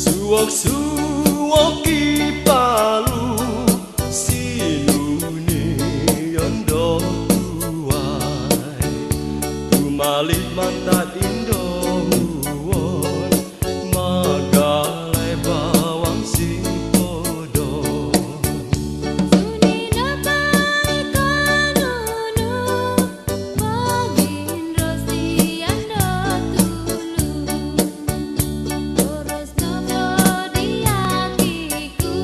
Suwok-suwok ki palu sinune yondo tuai tumalit mantat indo won magalai bawang sing podo sunina pai kanunu pagin rosi ando tulu terus nopo di hatiku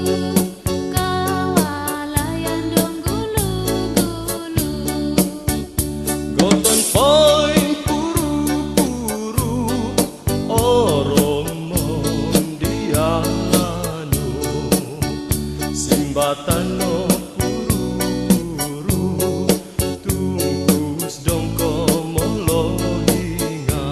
kawalayan dong gulu-gulu goton poin puru-puru oromon diano simbatan no puru-puru tunggus dong komolohinga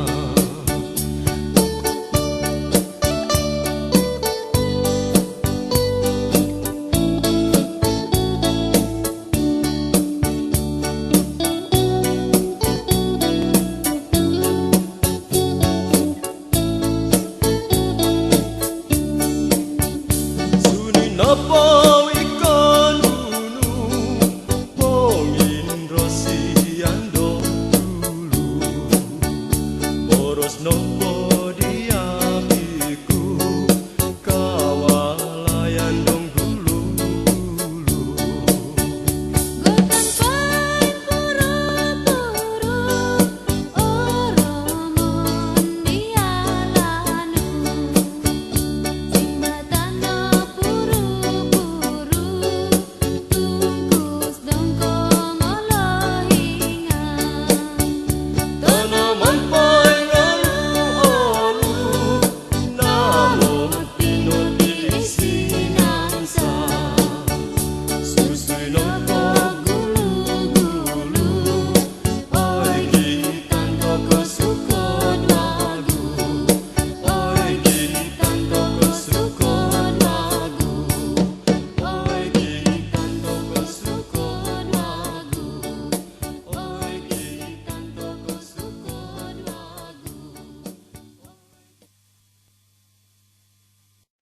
Napa